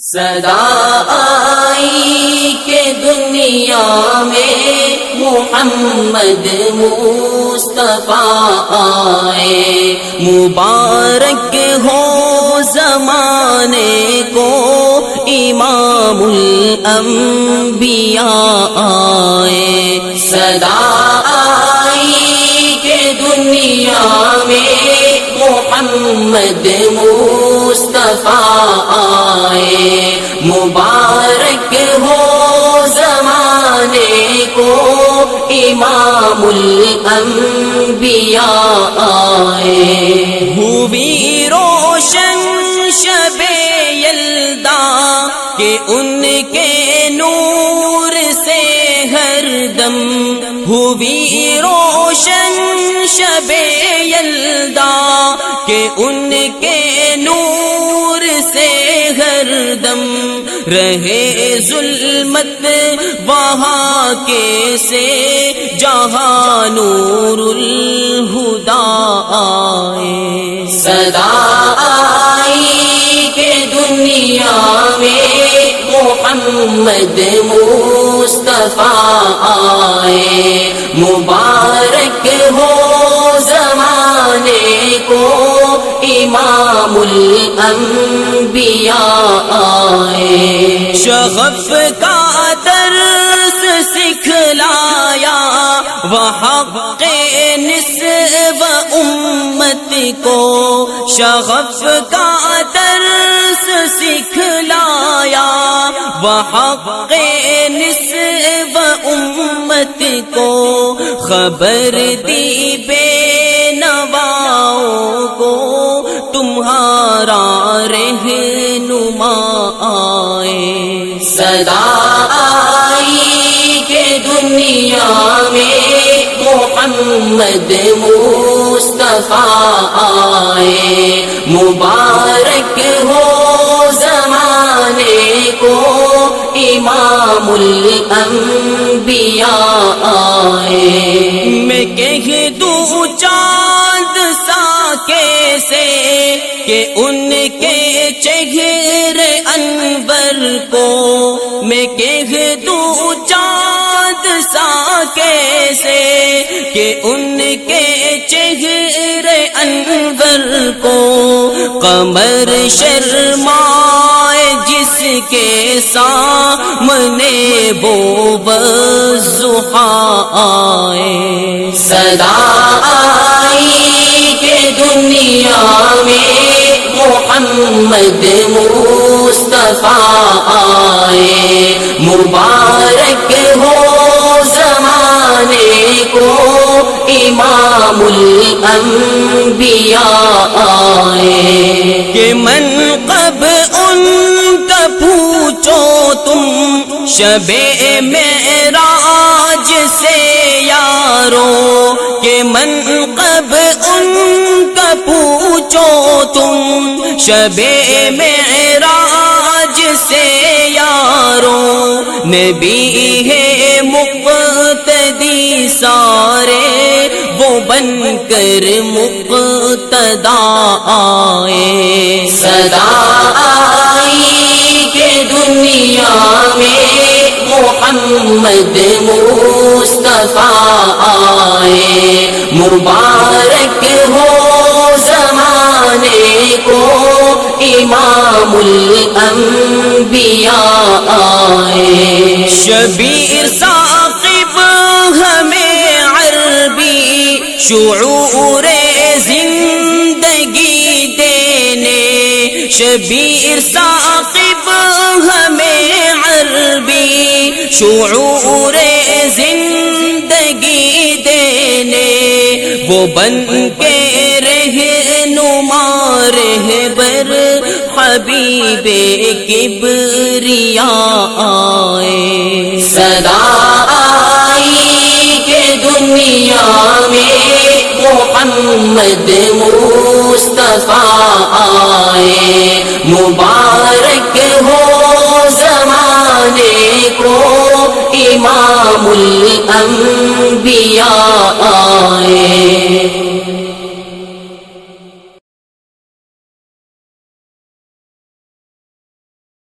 صدا آئی کہ دنیا میں محمد مصطفیٰ آئے، مبارک ہو زمانے کو امام الانبیاء آئے۔ صدا آئی کہ دنیا میں محمد مصطفیٰ آئے، مبارک ہو زمانے کو امام الانبیاء آئے۔ ہوئی روشن شب یلدا کہ ان کے نور سے ہر دم، ہوئی روشن شب یلدا کہ ان کے نور سے ہر دم، رہے ظلمت وہاں کیسے جہاں نور الہدا آئے۔ صدا آئی کہ دنیا میں محمد مصطفیٰ آئے، مبارک ہو زمانے کو امام الانبیاء آئے۔ شغف کا درس سکھلایا وحق نصف امت کو، شغف کا درس سکھلایا وحق نصف امت کو، خبر دی بے نواؤں کو تمہارا رہنما آئے۔ صدا آئی کہ دنیا میں محمد مصطفیٰ آئے، مبارک ہو زمانے کو امام الانبیاء آئے۔ میں کہہ دوں چاند سا کیسے کہ ان کے چہرے انور کو، میں کہہ دوں چاند سا کیسے کہ ان کے چہرے انور کو، قمر شرمائے جس کے سامنے وہ والضحیٰ آئے۔ صدا آئی کہ دنیا میں محمد مصطفیٰ آئے، مبارک ہو زمانے کو امام الانبیاء آئے۔ کہ منقب ان کا پوچھو تم شب معراج سے یارو، کہ منقب ان کا پوچھو تم شب معراج سے یارو، نبی ہے مقتدی سارے وہ بن کر مقتدا آئے۔ صدا آئی کہ دنیا میں محمد مصطفیٰ آئے، مبارک ہو زمانے کو امام الانبیاء آئے۔ شبیر ثاقب ہمیں عربی شعور زندگی دینے، شبیر ثاقب ہمیں عربی شعور زندگی دینے، وہ بن کے رہنما رہبر حبیب کبریا آئے۔ صدا آئی کہ دنیا میں محمد مصطفیٰ آئے، مبارک ہو زمانے کو امام الانبیاء آئے۔